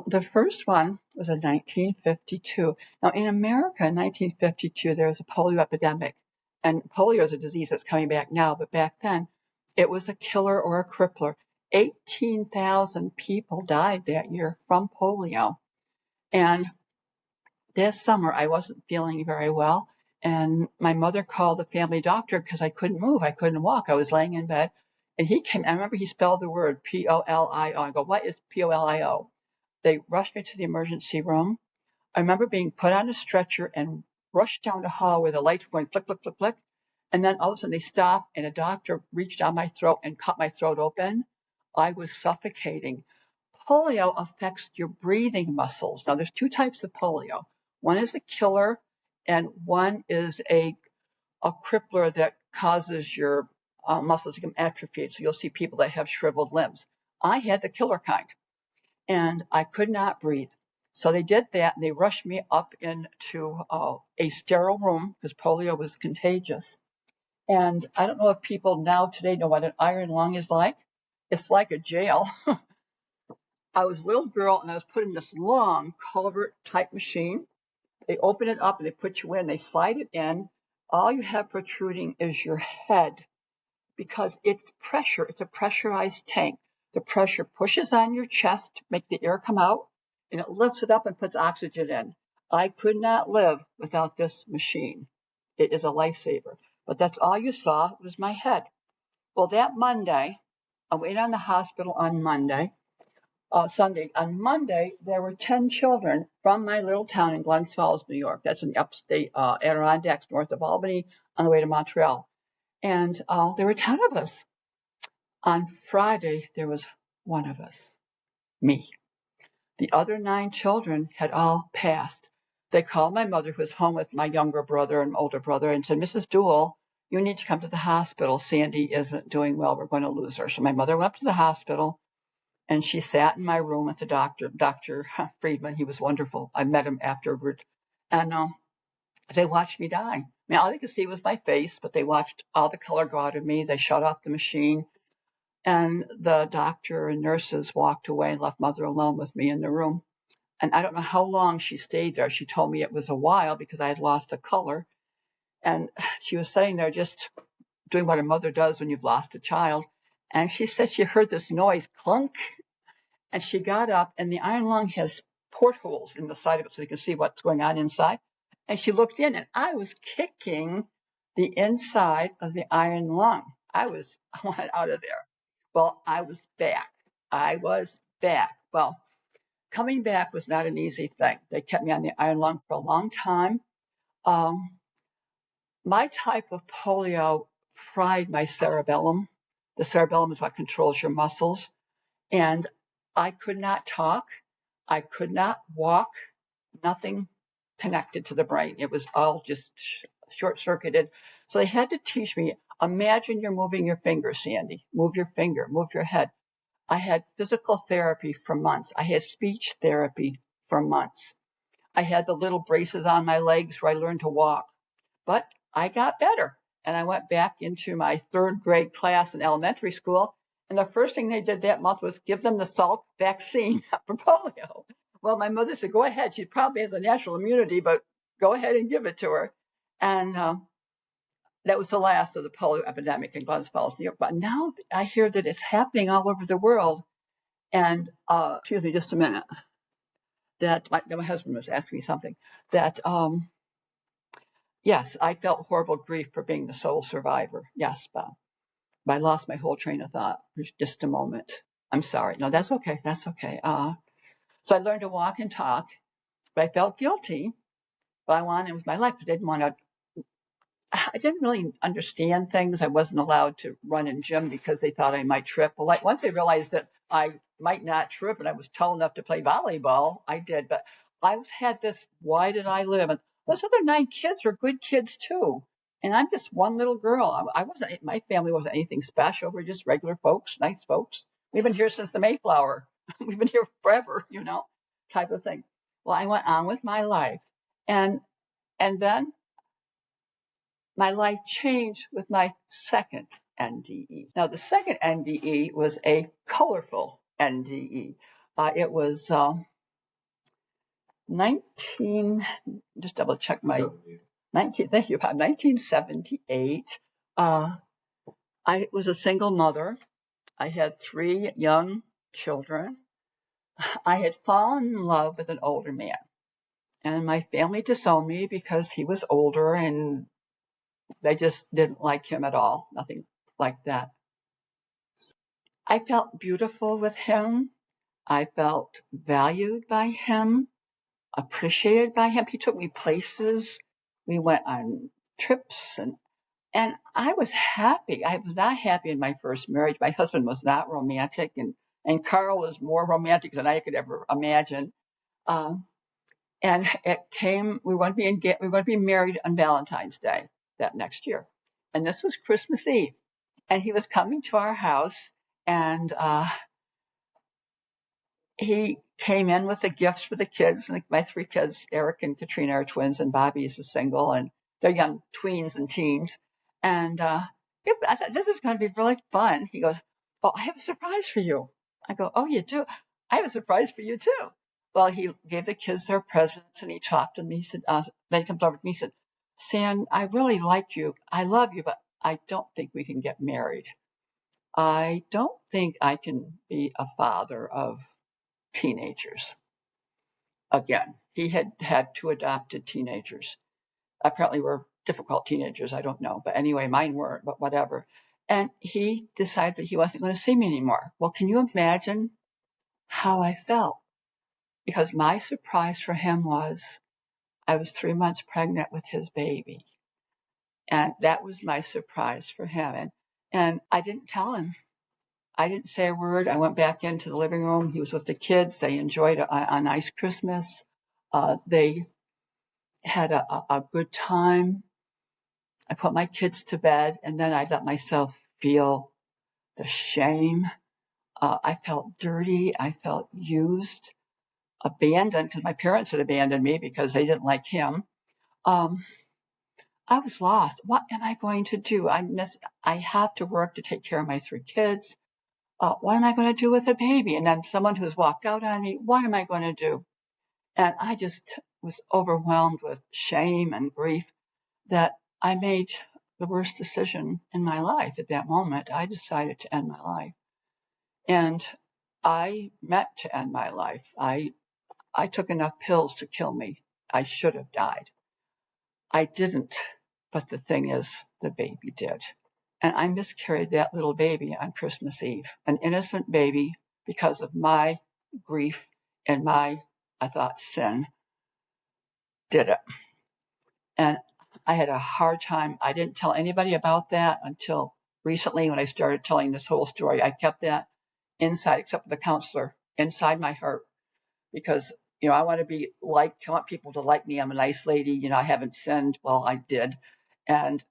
The first one was in 1952. Now, in America in 1952, there was a polio epidemic. And polio is a disease that's coming back now, but back then it was a killer or a crippler. 18,000 people died that year from polio. And this summer, I wasn't feeling very well. And my mother called the family doctor because I couldn't move. I couldn't walk. I was laying in bed. And he came. I remember he spelled the word Polio. I go, what is Polio? They rushed me to the emergency room. I remember being put on a stretcher and rushed down the hall where the lights were going flick, flick, flick, flick. And then all of a sudden they stopped and a doctor reached down my throat and cut my throat open. I was suffocating. Polio affects your breathing muscles. Now, there's two types of polio. One is a killer, and one is a crippler that causes your muscles to become atrophied. So you'll see people that have shriveled limbs. I had the killer kind, and I could not breathe. So they did that, and they rushed me up into a sterile room because polio was contagious. And I don't know if people now today know what an iron lung is like. It's like a jail. I was a little girl, and I was put in this long culvert type machine. They open it up and they put you in, they slide it in. All you have protruding is your head because it's pressure. It's a pressurized tank. The pressure pushes on your chest to make the air come out, and it lifts it up and puts oxygen in. I could not live without this machine. It is a lifesaver. But that's all you saw was my head. Well, that Monday, I went in the hospital on Sunday. On Monday, there were 10 children from my little town in Glens Falls, New York. That's in the upstate Adirondacks, north of Albany, on the way to Montreal. And there were 10 of us. On Friday, there was one of us, me. The other 9 children had all passed. They called my mother, who was home with my younger brother and older brother, and said, Mrs. Duell, you need to come to the hospital. Sandy isn't doing well. We're going to lose her. So my mother went up to the hospital. And she sat in my room with the doctor, Dr. Friedman. He was wonderful. I met him afterward. And they watched me die. I mean, all they could see was my face, but they watched all the color go out of me. They shut off the machine. And the doctor and nurses walked away and left Mother alone with me in the room. And I don't know how long she stayed there. She told me it was a while because I had lost the color. And she was sitting there just doing what a mother does when you've lost a child. And she said she heard this noise, clunk. And she got up, and the iron lung has portholes in the side of it so you can see what's going on inside. And she looked in, and I was kicking the inside of the iron lung. I wanted out of there. Well, I was back. Well, coming back was not an easy thing. They kept me on the iron lung for a long time. My type of polio fried my cerebellum. The cerebellum is what controls your muscles. And I could not talk. I could not walk. Nothing connected to the brain. It was all just short-circuited. So they had to teach me, imagine you're moving your finger, Sandy. Move your finger, move your head. I had physical therapy for months. I had speech therapy for months. I had the little braces on my legs where I learned to walk. But I got better. And I went back into my 3rd grade class in elementary school. And the first thing they did that month was give them the Salk vaccine for polio. Well, my mother said, go ahead. She probably has a natural immunity, but go ahead and give it to her. And that was the last of the polio epidemic in Glens Falls, New York. But now I hear that it's happening all over the world. And excuse me just a minute. That my husband was asking me something. That yes, I felt horrible grief for being the sole survivor. Yes, Bob. But I lost my whole train of thought for just a moment. I'm sorry. No, that's okay. That's okay. So I learned to walk and talk, but I felt guilty. But I wanted, it was my life. I didn't really understand things. I wasn't allowed to run in gym because they thought I might trip. Well, like once they realized that I might not trip and I was tall enough to play volleyball, I did. But I had this, why did I live? And those other 9 kids are good kids too. And I'm just one little girl. My family wasn't anything special. We're just regular folks, nice folks. We've been here since the Mayflower. We've been here forever, type of thing. Well, I went on with my life. And then my life changed with my second NDE. Now, the second NDE was a colorful NDE. It was just double check my 19, thank you, about 1978. I was a single mother. I had 3 young children. I had fallen in love with an older man, and my family disowned me because he was older and they just didn't like him at all. Nothing like that. I felt beautiful with him. I felt valued by him, appreciated by him. He took me places. We went on trips and I was happy. I was not happy in my first marriage. My husband was not romantic and Carl was more romantic than I could ever imagine. Um, and it came, we were going to be married on Valentine's Day that next year. And this was Christmas Eve. And he was coming to our house and he came in with the gifts for the kids. And my 3 kids, Eric and Katrina, are twins, and Bobby is a single, and they're young tweens and teens. And I thought, this is going to be really fun. He goes, "Oh, I have a surprise for you." I go, "Oh, you do? I have a surprise for you, too." Well, he gave the kids their presents, and he talked to me. He said, then he comes over to me and said, "San, I really like you. I love you, but I don't think we can get married. I don't think I can be a father of teenagers." Again, he had had 2 adopted teenagers. Apparently were difficult teenagers, I don't know. But anyway, mine weren't, but whatever. And he decided that he wasn't going to see me anymore. Well, can you imagine how I felt? Because my surprise for him was I was 3 months pregnant with his baby. And that was my surprise for him. And I didn't tell him. I didn't say a word. I went back into the living room. He was with the kids. They enjoyed a nice Christmas. They had a good time. I put my kids to bed, and then I let myself feel the shame. I felt dirty. I felt used, abandoned, because my parents had abandoned me because they didn't like him. I was lost. What am I going to do? I have to work to take care of my 3 kids. What am I going to do with a baby? And then someone who's walked out on me, what am I going to do? And I just was overwhelmed with shame and grief that I made the worst decision in my life at that moment. I decided to end my life. And I meant to end my life. I took enough pills to kill me. I should have died. I didn't. But the thing is, the baby did. And I miscarried that little baby on Christmas Eve, an innocent baby, because of my grief and my, I thought, sin did it. And I had a hard time. I didn't tell anybody about that until recently when I started telling this whole story. I kept that inside, except for the counselor, inside my heart, because, I want to be liked. I want people to like me. I'm a nice lady. I haven't sinned. Well, I did. And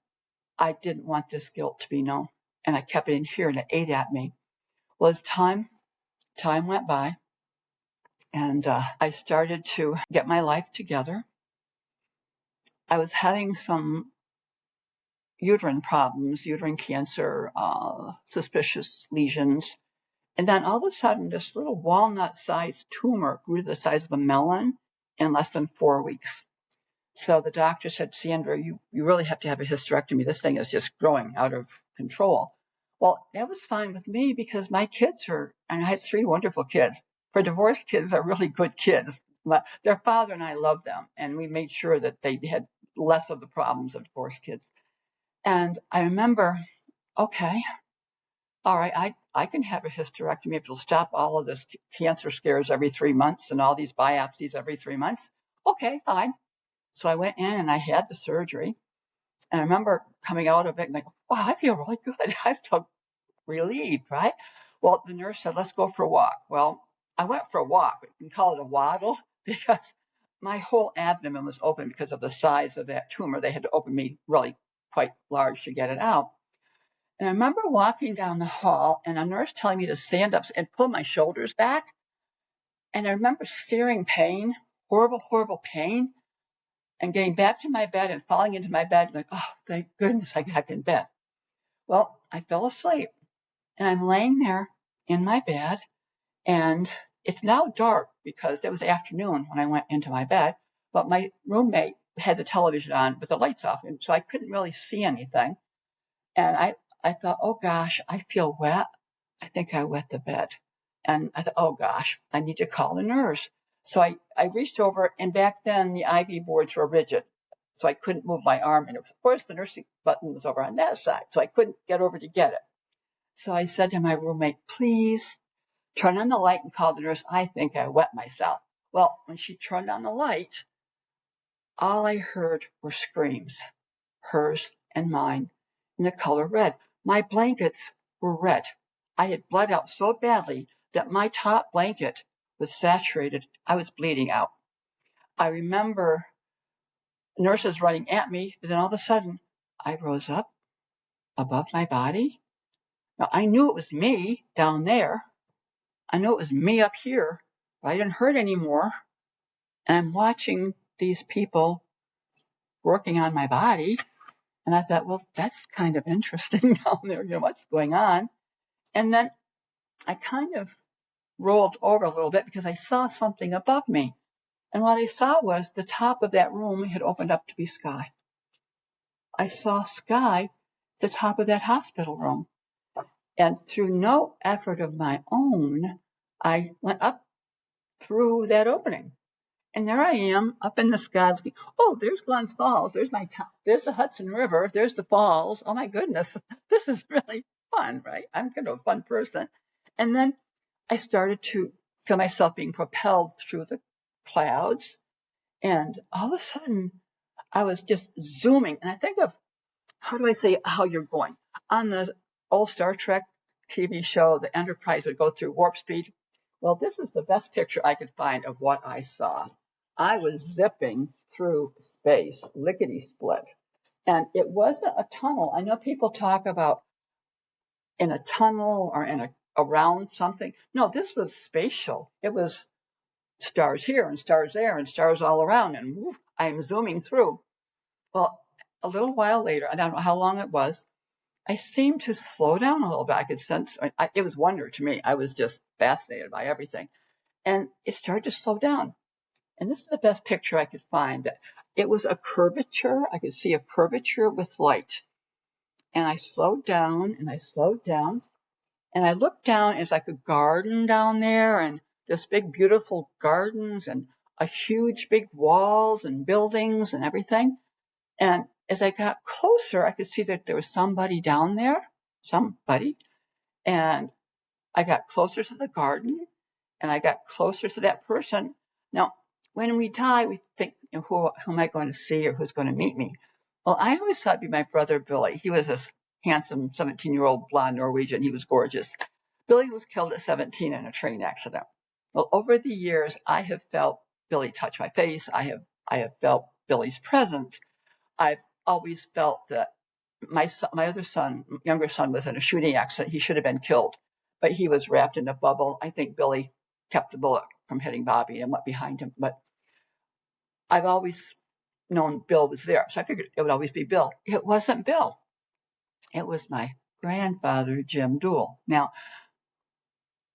I didn't want this guilt to be known. And I kept it in here and it ate at me. Well, as time went by and I started to get my life together, I was having some uterine problems, uterine cancer, suspicious lesions. And then all of a sudden, this little walnut-sized tumor grew to the size of a melon in less than 4 weeks. So the doctor said, "Sandra, you really have to have a hysterectomy. This thing is just growing out of control." Well, that was fine with me because my kids and I had 3 wonderful kids. For divorced kids, are really good kids. But their father and I loved them, and we made sure that they had less of the problems of divorced kids. And I remember, okay, all right, I can have a hysterectomy if it'll stop all of this cancer scares every 3 months and all these biopsies every 3 months. Okay, fine. So I went in and I had the surgery. And I remember coming out of it and like, wow, I feel really good. I felt relieved, right? Well, the nurse said, "Let's go for a walk." Well, I went for a walk. We can call it a waddle because my whole abdomen was open because of the size of that tumor. They had to open me really quite large to get it out. And I remember walking down the hall and a nurse telling me to stand up and pull my shoulders back. And I remember searing pain, horrible, horrible pain, and getting back to my bed and falling into my bed like, oh, thank goodness I got back in bed. Well, I fell asleep and I'm laying there in my bed and it's now dark because it was afternoon when I went into my bed, but my roommate had the television on with the lights off, and so I couldn't really see anything. And I thought, oh gosh, I feel wet. I think I wet the bed. And I thought, oh gosh, I need to call the nurse. So I reached over, and back then the IV boards were rigid. So I couldn't move my arm. And of course, the nursing button was over on that side. So I couldn't get over to get it. So I said to my roommate, please turn on the light and call the nurse. I think I wet myself. Well, when she turned on the light, all I heard were screams, hers and mine, in the color red. My blankets were red. I had bled out so badly that my top blanket was saturated. I was bleeding out. I remember nurses running at me, and then all of a sudden, I rose up above my body. Now, I knew it was me down there. I knew it was me up here, but I didn't hurt anymore. And I'm watching these people working on my body. And I thought, well, that's kind of interesting down there. What's going on? And then I kind of rolled over a little bit because I saw something above me. And what I saw was the top of that room had opened up to be sky. I saw sky at the top of that hospital room. And through no effort of my own, I went up through that opening. And there I am up in the sky looking, oh, there's Glens Falls. There's the Hudson River. There's the falls. Oh my goodness. This is really fun, right? I'm kind of a fun person. And then I started to feel myself being propelled through the clouds. And all of a sudden I was just zooming. And I think of, how do I say how you're going? On the old Star Trek TV show, the Enterprise would go through warp speed. Well, this is the best picture I could find of what I saw. I was zipping through space, lickety split. And it wasn't a tunnel. I know people talk about in a tunnel or around something. No, this was spatial. It was stars here and stars there and stars all around. And woof, I'm zooming through. Well, a little while later, I don't know how long it was, I seemed to slow down a little bit. I could sense, it was wonder to me. I was just fascinated by everything. And it started to slow down. And this is the best picture I could find. It was a curvature. I could see a curvature with light. And I slowed down and I slowed down. And I looked down. It's like a garden down there, and this big, beautiful gardens, and a huge, big walls and buildings and everything. And as I got closer, I could see that there was somebody down there, somebody. And I got closer to the garden, and I got closer to that person. Now, when we die, we think, who am I going to see or who's going to meet me? Well, I always thought it'd be my brother Billy. He was this handsome 17-year-old blonde Norwegian. He was gorgeous. Billy was killed at 17 in a train accident. Well, over the years, I have felt Billy touch my face. I have felt Billy's presence. I've always felt that my other son, younger son, was in a shooting accident. He should have been killed, but he was wrapped in a bubble. I think Billy kept the bullet from hitting Bobby and went behind him. But I've always known Bill was there, so I figured it would always be Bill. It wasn't Bill. It was my grandfather, Jim Dool. Now,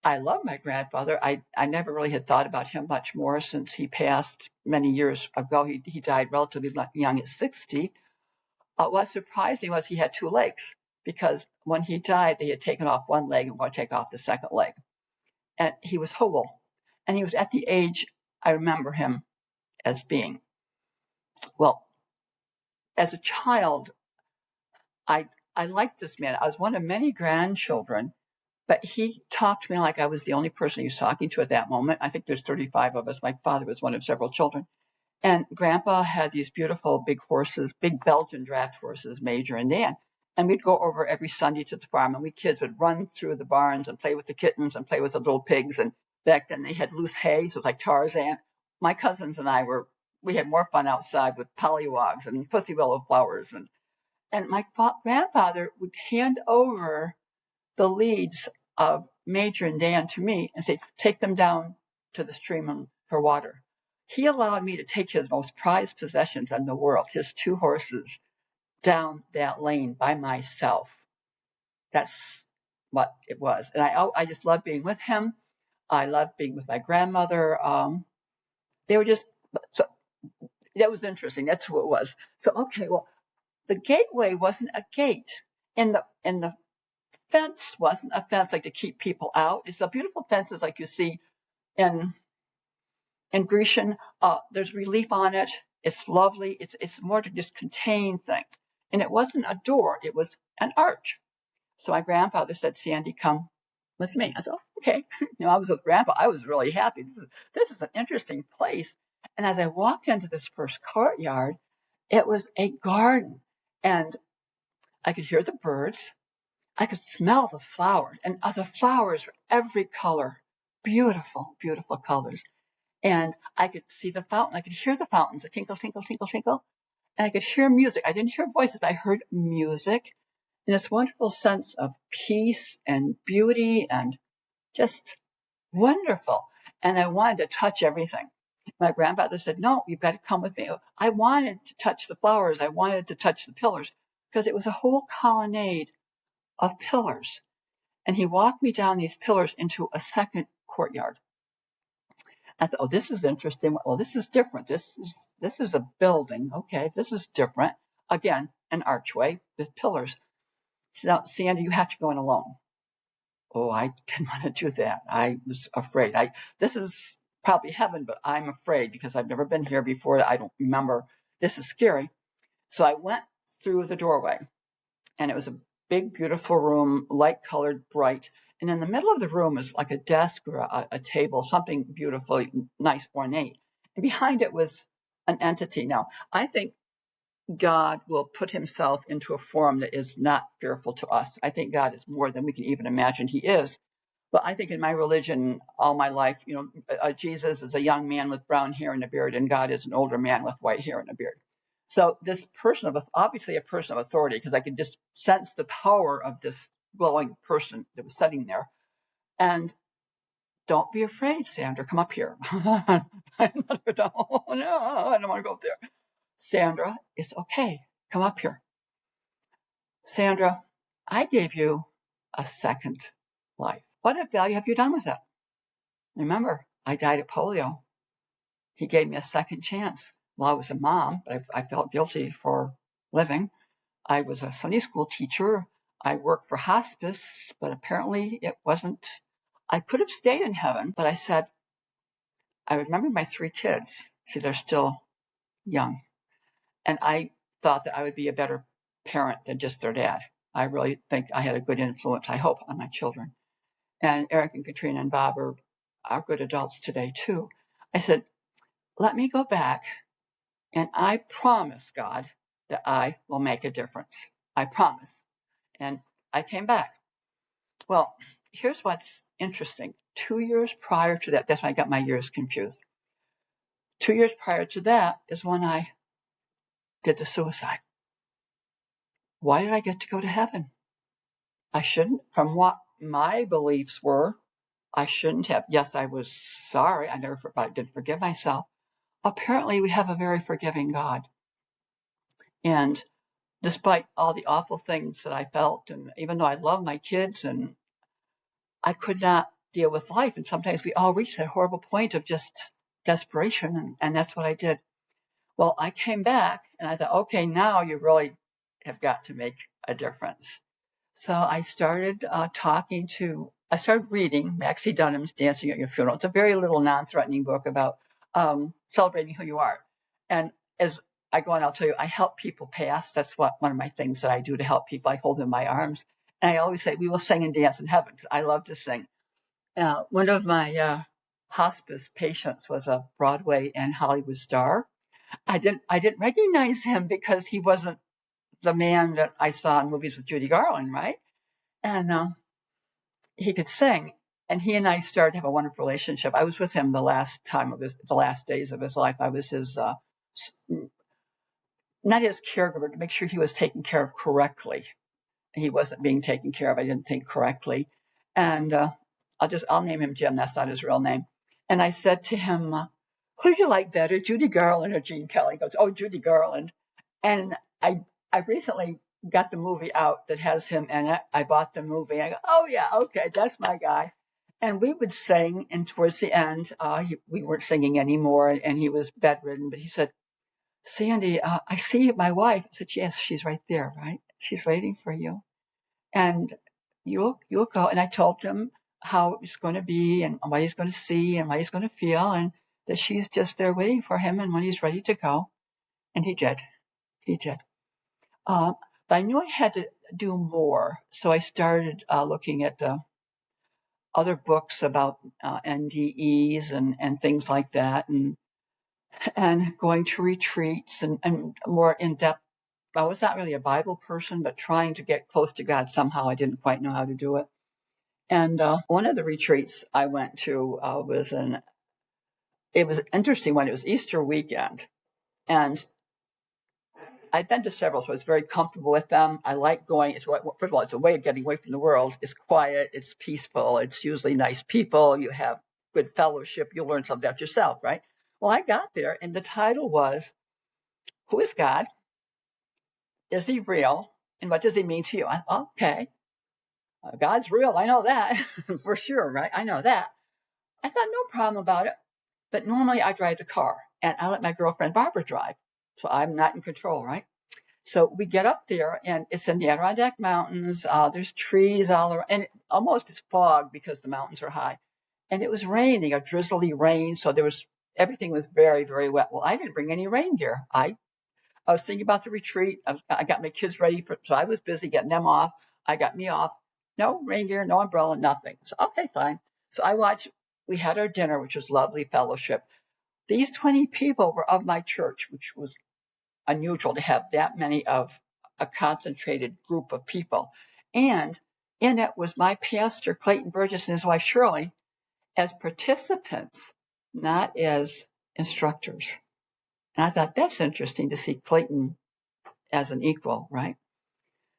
I love my grandfather. I never really had thought about him much more since he passed many years ago. He died relatively young at 60. What surprised me was he had two legs, because when he died, they had taken off one leg and were going to take off the second leg. And he was whole. And he was at the age I remember him as being. Well, as a child, I liked this man. I was one of many grandchildren, but he talked to me like I was the only person he was talking to at that moment. I think there's 35 of us. My father was one of several children. And Grandpa had these beautiful big horses, big Belgian draft horses, Major and Dan. And we'd go over every Sunday to the farm, and we kids would run through the barns and play with the kittens and play with the little pigs. And back then they had loose hay, so it was like Tarzan. My cousins and we had more fun outside with pollywogs and pussy willow flowers. And my grandfather would hand over the leads of Major and Dan to me and say, take them down to the stream for water. He allowed me to take his most prized possessions in the world, his two horses, down that lane by myself. That's what it was. And I just loved being with him. I loved being with my grandmother. They were just, so that was interesting. That's who it was. So, okay, well, the gateway wasn't a gate. And the fence wasn't a fence like to keep people out. It's a beautiful fences like you see in Grecian. There's relief on it. It's lovely. It's more to just contain things. And it wasn't a door. It was an arch. So my grandfather said, Sandy, come with me. I said, oh, okay. I was with Grandpa. I was really happy. This is an interesting place. And as I walked into this first courtyard, it was a garden. And I could hear the birds. I could smell the flowers. And the flowers were every color. Beautiful, beautiful colors. And I could see the fountain. I could hear the fountains, the tinkle, tinkle, tinkle, tinkle. And I could hear music. I didn't hear voices, but I heard music. And this wonderful sense of peace and beauty and just wonderful. And I wanted to touch everything. My grandfather said, no, you've got to come with me. I wanted to touch the flowers. I wanted to touch the pillars because it was a whole colonnade of pillars. And he walked me down these pillars into a second courtyard. I thought, oh, this is interesting. Well, this is different. This is a building. Okay, this is different. Again, an archway with pillars. He said, now, Sandy, you have to go in alone. Oh, I didn't want to do that. I was afraid. This is probably heaven, but I'm afraid because I've never been here before. I don't remember. This is scary. So I went through the doorway, and it was a big, beautiful room, light colored, bright. And in the middle of the room was like a desk or a table, something beautiful, nice, ornate. And behind it was an entity. Now, I think God will put himself into a form that is not fearful to us. I think God is more than we can even imagine he is. But I think in my religion, all my life, Jesus is a young man with brown hair and a beard, and God is an older man with white hair and a beard. So this person obviously a person of authority, because I could just sense the power of this glowing person that was sitting there. And don't be afraid, Sandra, come up here. No, I don't want to go up there. Sandra, it's okay. Come up here. Sandra, I gave you a second life. What value have you done with it? Remember, I died of polio. He gave me a second chance. Well, I was a mom, but I felt guilty for living. I was a Sunday school teacher. I worked for hospice, but apparently it wasn't. I could have stayed in heaven, but I said, I remember my 3 kids. See, they're still young. And I thought that I would be a better parent than just their dad. I really think I had a good influence, I hope, on my children. And Eric and Katrina and Bob are good adults today, too. I said, let me go back, and I promise, God, that I will make a difference. I promise. And I came back. Well, here's what's interesting. 2 years prior to that, that's when I got my years confused. 2 years prior to that is when I did the suicide. Why did I get to go to heaven? I shouldn't, from what my beliefs were, I shouldn't have. Yes, I was sorry. I didn't forgive myself. Apparently, we have a very forgiving God. And despite all the awful things that I felt, and even though I love my kids, and I could not deal with life. And sometimes we all reach that horrible point of just desperation. And that's what I did. Well, I came back and I thought, okay, now you really have got to make a difference. So I started I started reading Maxie Dunham's Dancing at Your Funeral. It's a very little non-threatening book about celebrating who you are. And as I go on, I'll tell you, I help people pass. That's one of my things that I do to help people. I hold them in my arms. And I always say, we will sing and dance in heaven, because I love to sing. One of my hospice patients was a Broadway and Hollywood star. I didn't recognize him because he wasn't the man that I saw in movies with Judy Garland, right? And he could sing, and he and I started to have a wonderful relationship. I was with him the last days of his life. I was his not his caregiver, to make sure he was taken care of correctly. He wasn't being taken care of, I didn't think, correctly. And I'll name him Jim. That's not his real name. And I said to him, who do you like better, Judy Garland or Gene Kelly? He goes, oh, Judy Garland. And I recently got the movie out that has him in it. I bought the movie. I go, oh yeah, okay, that's my guy. And we would sing, and towards the end, we weren't singing anymore, and he was bedridden. But he said, "Sandy, I see my wife." I said, "Yes, she's right there, right? She's waiting for you, and you'll go." And I told him how it's going to be, and what he's going to see, and what he's going to feel, and that she's just there waiting for him, and when he's ready to go. And he did. He did. Uh, but I knew I had to do more, so I started looking at other books about NDEs and things like that, and going to retreats and more in depth. I was not really a Bible person, but trying to get close to God somehow. I didn't quite know how to do it. And one of the retreats I went to it was an interesting one. It was Easter weekend. And I'd been to several, so I was very comfortable with them. I like going. First of all, it's a way of getting away from the world. It's quiet. It's peaceful. It's usually nice people. You have good fellowship. You'll learn something about yourself, right? Well, I got there, and the title was, "Who is God? Is he real? And what does he mean to you?" Okay, God's real. I know that for sure, right? I know that. I thought no problem about it. But normally I drive the car, and I let my girlfriend Barbara drive. So I'm not in control, right? So we get up there, and it's in the Adirondack Mountains. There's trees all around, and almost it's fog because the mountains are high. And it was raining, a drizzly rain, so everything was very, very wet. Well, I didn't bring any rain gear. I was thinking about the retreat. I got my kids ready so I was busy getting them off. I got me off. No rain gear, no umbrella, nothing. So okay, fine. So we had our dinner, which was lovely fellowship. These 20 people were of my church, which was unusual to have that many of a concentrated group of people. And in it was my pastor, Clayton Burgess, and his wife, Shirley, as participants, not as instructors. And I thought that's interesting to see Clayton as an equal, right?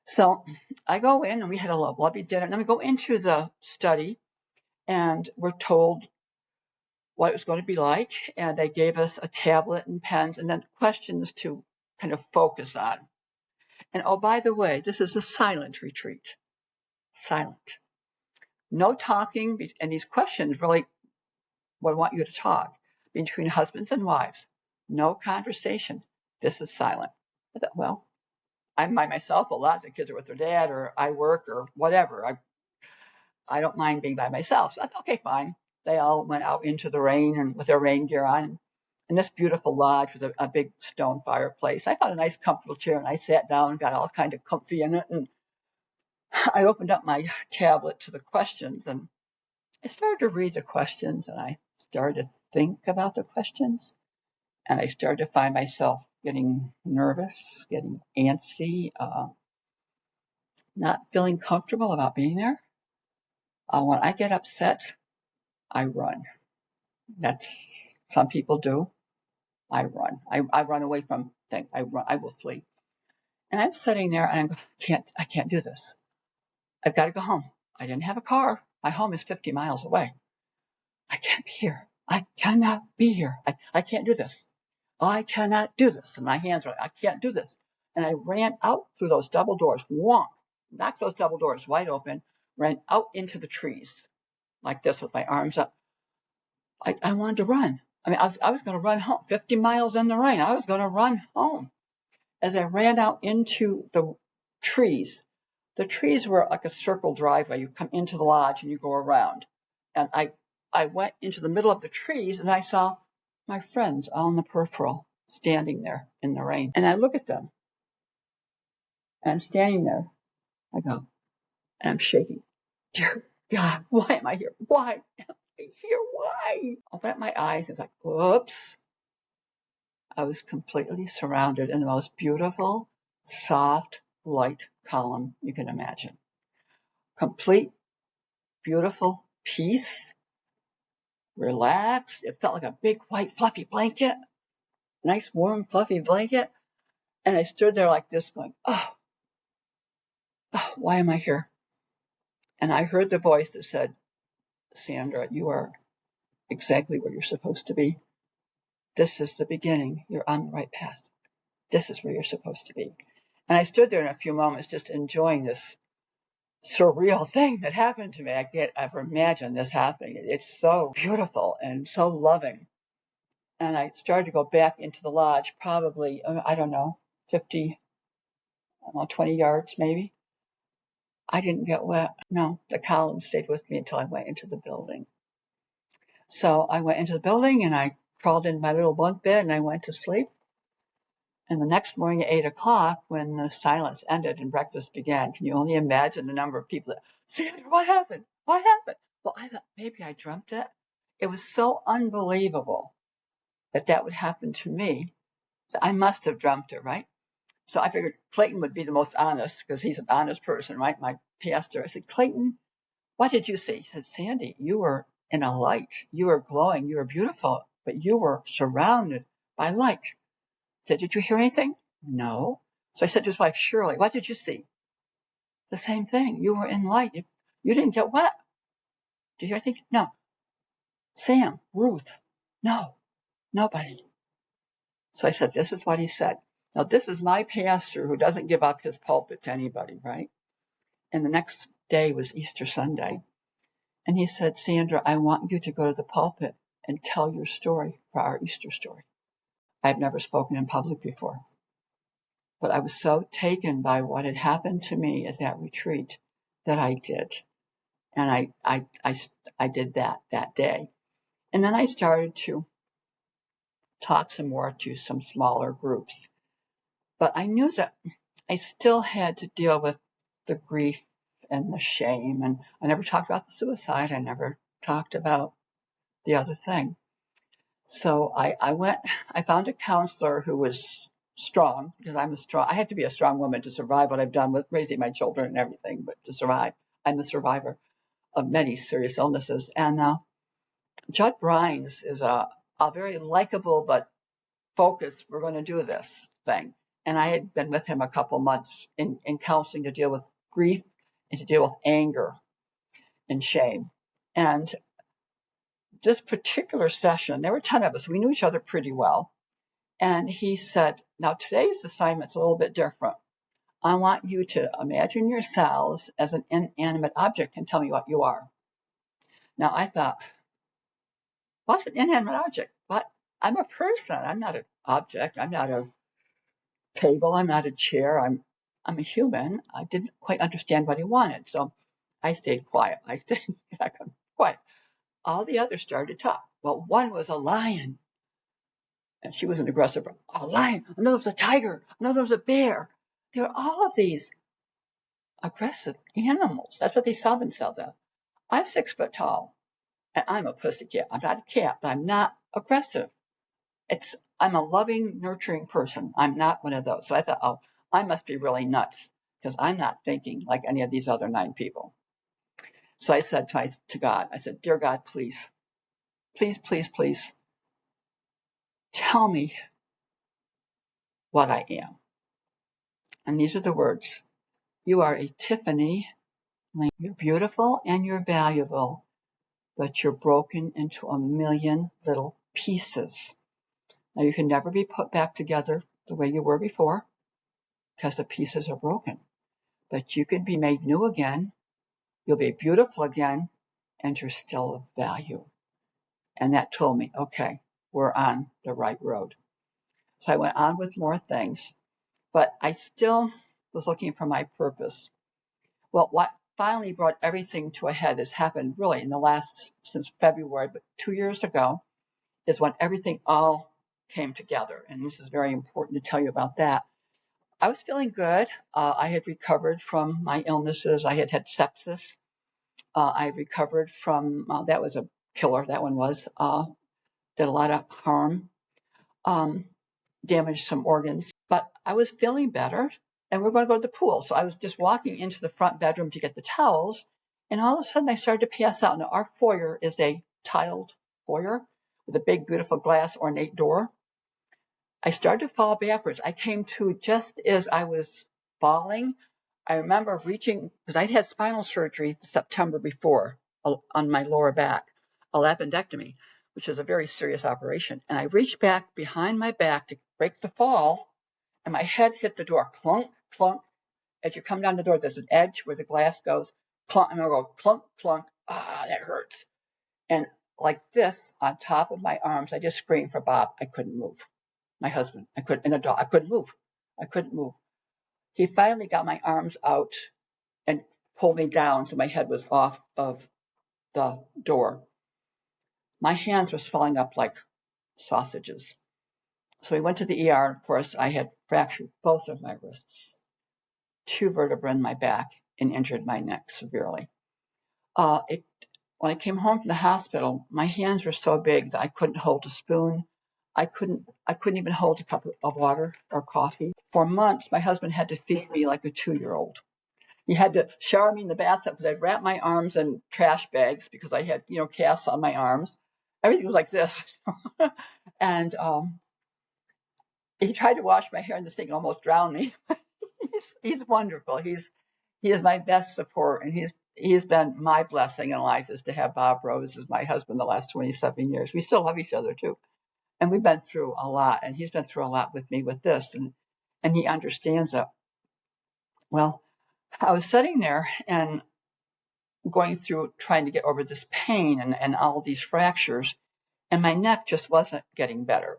So I go in, and we had a lovely dinner. And then we go into the study, and we're told what it was going to be like. And they gave us a tablet and pens, and then questions to kind of focus on. And oh, by the way, this is a silent retreat. Silent. No talking. And these questions really would want you to talk between husbands and wives. No conversation. This is silent. I thought, well, I'm by myself a lot. The kids are with their dad, or I work, or whatever. I don't mind being by myself. So I thought, okay, fine. They all went out into the rain and with their rain gear on. In this beautiful lodge with a big stone fireplace, I found a nice comfortable chair, and I sat down and got all kind of comfy in it. And I opened up my tablet to the questions, and I started to read the questions, and I started to think about the questions, and I started to find myself getting nervous, getting antsy, not feeling comfortable about being there. When I get upset, I run. That's some people do. I run. I run away from things. I will flee. And I'm sitting there, and I can't do this. I've got to go home. I didn't have a car. My home is 50 miles away. I can't be here. I cannot be here. I can't do this. I cannot do this. And my hands are, I can't do this. And I ran out through those double doors, wonk, knocked those double doors wide open, ran out into the trees like this with my arms up. I wanted to run. I mean, I was going to run home, 50 miles in the rain. I was going to run home. As I ran out into trees, the trees were like a circle driveway. You come into the lodge and you go around. And I went into the middle of the trees, and I saw my friends all in the peripheral standing there in the rain. And I look at them, and I'm standing there. I go, and I'm shaking. Dear God, why am I here? Why am I here? Why? Open up my eyes, and it's like, whoops. I was completely surrounded in the most beautiful, soft, light column you can imagine. Complete, beautiful peace, relaxed. It felt like a big, white, fluffy blanket, nice, warm, fluffy blanket. And I stood there like this going, oh, why am I here? And I heard the voice that said, Sandra, you are exactly where you're supposed to be. This is the beginning. You're on the right path. This is where you're supposed to be. And I stood there in a few moments just enjoying this surreal thing that happened to me. I can't ever imagine this happening. It's so beautiful and so loving. And I started to go back into the lodge, probably, I don't know, 50, I don't know, 20 yards maybe. I didn't get wet. No, the column stayed with me until I went into the building. So I went into the building and I crawled into my little bunk bed and I went to sleep. And the next morning at 8 o'clock, when the silence ended and breakfast began, can you only imagine the number of people that, Sandra, what happened? What happened? Well, I thought maybe I dreamt it. It was so unbelievable that that would happen to me that I must have dreamt it, right? So I figured Clayton would be the most honest because he's an honest person, right? My pastor. I said, Clayton, what did you see? He said, Sandy, you were in a light. You were glowing. You were beautiful, but you were surrounded by light. I said, did you hear anything? No. So I said to his wife, Shirley, what did you see? The same thing. You were in light. You didn't get wet. Did you hear anything? No. Sam, Ruth, no, nobody. So I said, this is what he said. Now, this is my pastor who doesn't give up his pulpit to anybody, right? And the next day was Easter Sunday. And he said, Sandra, I want you to go to the pulpit and tell your story for our Easter story. I've never spoken in public before, but I was so taken by what had happened to me at that retreat that I did. And I did that day. And then I started to talk some more to some smaller groups. But I knew that I still had to deal with the grief and the shame. And I never talked about the suicide. I never talked about the other thing. So I found a counselor who was strong because I have to be a strong woman to survive what I've done with raising my children and everything, but to survive, I'm a survivor of many serious illnesses. And Judd Brines is a very likable but focused, we're going to do this thing. And I had been with him a couple months in counseling to deal with grief and to deal with anger and shame. And this particular session, there were 10 of us. We knew each other pretty well. And he said, now today's assignment's a little bit different. I want you to imagine yourselves as an inanimate object and tell me what you are. Now I thought, what's an inanimate object? What? I'm a person. I'm not an object. I'm not a table. I'm not a chair. I'm a human. I didn't quite understand what he wanted. So I stayed quiet. I stayed quiet. All the others started to talk. Well, one was a lion. And she was an aggressive, a lion. Another was a tiger. Another was a bear. There were all of these aggressive animals. That's what they saw themselves as. I'm 6 foot tall, and I'm a pussycat. I'm not a cat, but I'm not aggressive. I'm a loving, nurturing person. I'm not one of those. So I thought, oh, I must be really nuts because I'm not thinking like any of these other 9 people. So I said to God, I said, dear God, please, please, please, please tell me what I am. And these are the words. You are a Tiffany. You're beautiful and you're valuable, but you're broken into a million little pieces. Now you can never be put back together the way you were before because the pieces are broken. But you can be made new again. You'll be beautiful again, and you're still of value. And that told me, okay, we're on the right road. So I went on with more things, but I still was looking for my purpose. Well, what finally brought everything to a head has happened really in the last, since February, but 2 years ago is when everything all came together. And this is very important to tell you about that. I was feeling good. I had recovered from my illnesses. I had sepsis. I recovered from, that was a killer, that one was, did a lot of harm, damaged some organs, but I was feeling better and we were going to go to the pool. So I was just walking into the front bedroom to get the towels and all of a sudden I started to pass out. Now our foyer is a tiled foyer with a big, beautiful glass ornate door. I started to fall backwards. I came to just as I was falling. I remember reaching, because I'd had spinal surgery the September before on my lower back, a appendectomy, which is a very serious operation. And I reached back behind my back to break the fall, and my head hit the door, clunk, clunk, as you come down the door, there's an edge where the glass goes, plunk, and it'll go plunk, plunk. Ah, that hurts. And like this on top of my arms, I just screamed for Bob. I couldn't move. My husband, I couldn't, and a dog, I couldn't move. I couldn't move. He finally got my arms out and pulled me down so my head was off of the door. My hands were swelling up like sausages. So we went to the ER. Of course, I had fractured both of my wrists, 2 vertebrae in my back, and injured my neck severely. When I came home from the hospital, my hands were so big that I couldn't hold a spoon. I couldn't even hold a cup of water or coffee. For months, my husband had to feed me like a 2-year-old. He had to shower me in the bathtub because I'd wrap my arms in trash bags because I had, casts on my arms. Everything was like this. And he tried to wash my hair in the sink and almost drowned me. He's wonderful. He is my best support, and he's been my blessing in life is to have Bob Rose as my husband the last 27 years. We still love each other too, and we've been through a lot, and he's been through a lot with me with this, and he understands it. Well, I was sitting there and going through trying to get over this pain and all these fractures, and my neck just wasn't getting better.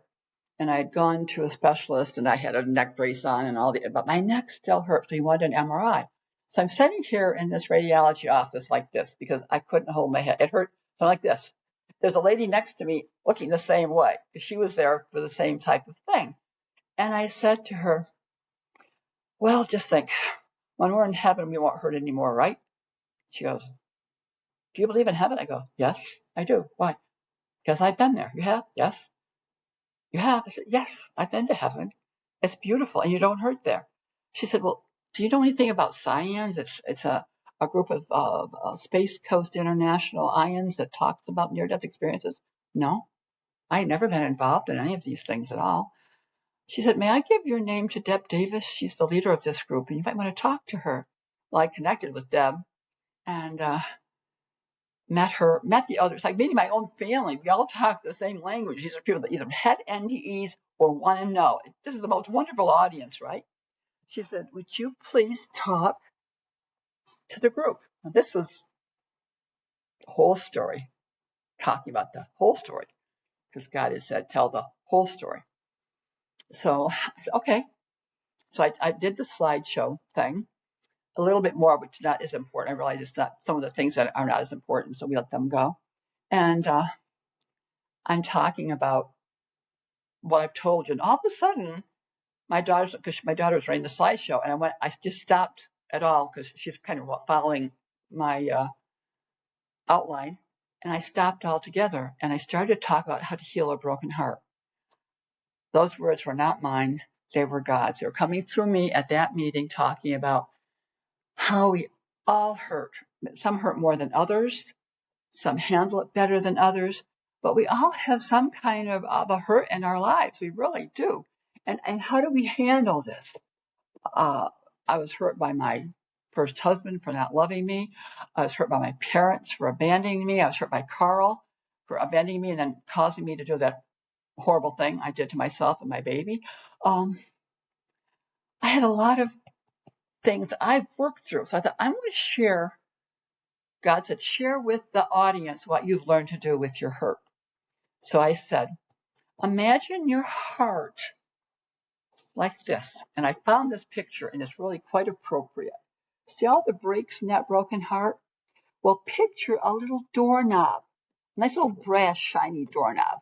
And I had gone to a specialist and I had a neck brace on and all but my neck still hurt. So he wanted an MRI. So I'm sitting here in this radiology office like this because I couldn't hold my head. It hurt like this. There's a lady next to me looking the same way. She was there for the same type of thing. And I said to her, well, just think, when we're in heaven, we won't hurt anymore, right? She goes, do you believe in heaven? I go, yes, I do. Why? Because I've been there. You have? Yes. You have? I said, yes, I've been to heaven. It's beautiful, and you don't hurt there. She said, well, do you know anything about SCIANs? It's a group of Space Coast International IONS that talks about near-death experiences. No, I had never been involved in any of these things at all. She said, may I give your name to Deb Davis? She's the leader of this group, and you might want to talk to her. Well, I connected with Deb and met the others, like meeting my own family. We all talk the same language. These are people that either had NDEs or want to know. This is the most wonderful audience, right? She said, would you please talk to the group? Now, this was the whole story, talking about the whole story, because God has said, tell the whole story. So I said, okay. So I did the slideshow thing, a little bit more, which not as important. I realized it's not some of the things that are not as important, so we let them go. And I'm talking about what I've told you. And all of a sudden, my daughter was running the slideshow, and I just stopped at all because she's kind of following my outline, and I stopped altogether, and I started to talk about how to heal a broken heart. Those words were not mine. They were God's. They were coming through me at that meeting, talking about how we all hurt. Some hurt more than others. Some handle it better than others. But we all have some kind of a hurt in our lives. We really do. And how do we handle this? I was hurt by my first husband for not loving me. I was hurt by my parents for abandoning me. I was hurt by Carl for abandoning me and then causing me to do that horrible thing I did to myself and my baby. I had a lot of things I've worked through. So I thought, I'm going to share. God said, share with the audience what you've learned to do with your hurt. So I said, imagine your heart like this. And I found this picture, and it's really quite appropriate. See all the breaks in that broken heart? Well, picture a little doorknob, a nice little brass shiny doorknob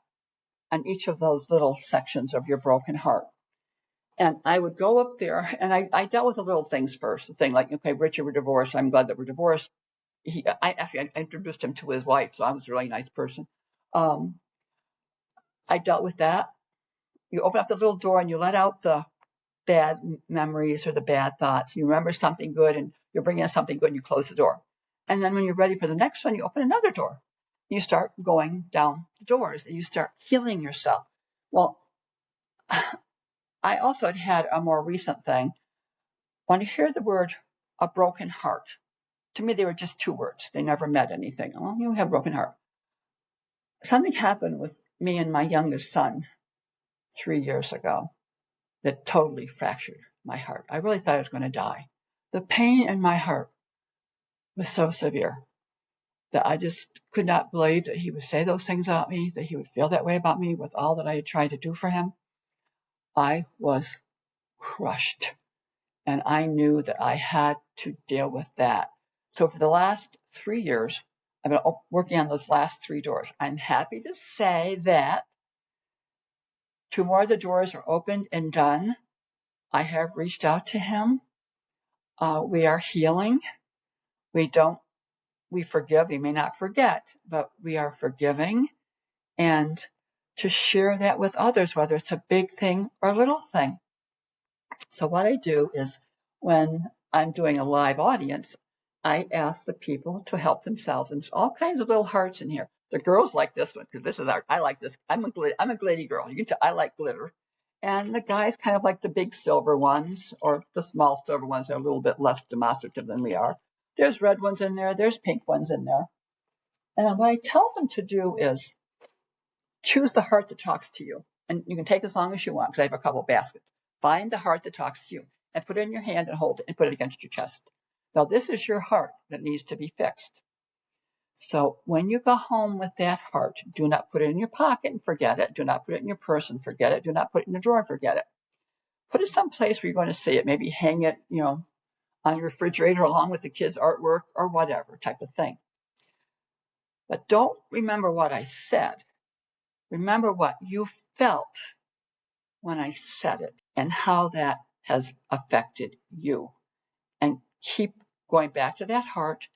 on each of those little sections of your broken heart. And I would go up there, and I dealt with the little things first. The thing like, okay, Richard, we're divorced. I'm glad that we're divorced. I introduced him to his wife, so I was a really nice person. I dealt with that. You open up the little door and you let out the bad memories or the bad thoughts. You remember something good and you're bringing in something good and you close the door. And then when you're ready for the next one, you open another door. You start going down the doors and you start healing yourself. Well, I also had a more recent thing. When you hear the word a broken heart, to me, they were just 2 words. They never meant anything. Oh, you have a broken heart. Something happened with me and my youngest son 3 years ago that totally fractured my heart. I really thought I was going to die. The pain in my heart was so severe that I just could not believe that he would say those things about me, that he would feel that way about me with all that I had tried to do for him. I was crushed, and I knew that I had to deal with that. So for the last 3 years, I've been working on those last 3 doors. I'm happy to say that 2 more of the doors are opened and done. I have reached out to him. We are healing. We forgive. We may not forget, but we are forgiving. And to share that with others, whether it's a big thing or a little thing. So what I do is when I'm doing a live audience, I ask the people to help themselves. And there's all kinds of little hearts in here. The girls like this one because I like this. I'm a glitty girl. You can tell I like glitter. And the guys kind of like the big silver ones or the small silver ones that are a little bit less demonstrative than we are. There's red ones in there. There's pink ones in there. And what I tell them to do is choose the heart that talks to you. And you can take as long as you want because I have a couple baskets. Find the heart that talks to you and put it in your hand and hold it and put it against your chest. Now, this is your heart that needs to be fixed. So when you go home with that heart, do not put it in your pocket and forget it. Do not put it in your purse and forget it. Do not put it in the drawer and forget it. Put it someplace where you're going to see it. Maybe hang it, on your refrigerator along with the kids' artwork or whatever type of thing. But don't remember what I said. Remember what you felt when I said it and how that has affected you. And keep going back to that heart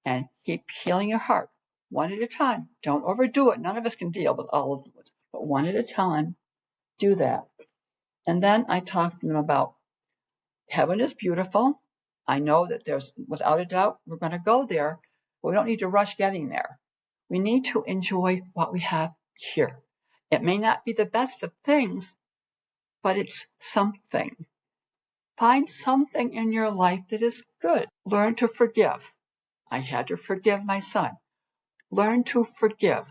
and keep healing your heart one at a time. Don't overdo it. None of us can deal with all of it, but one at a time, do that. And then I talk to them about heaven is beautiful. I know that there's, without a doubt, we're going to go there, but we don't need to rush getting there. We need to enjoy what we have here. It may not be the best of things, but it's something. Find something in your life that is good. Learn to forgive. I had to forgive my son. Learn to forgive.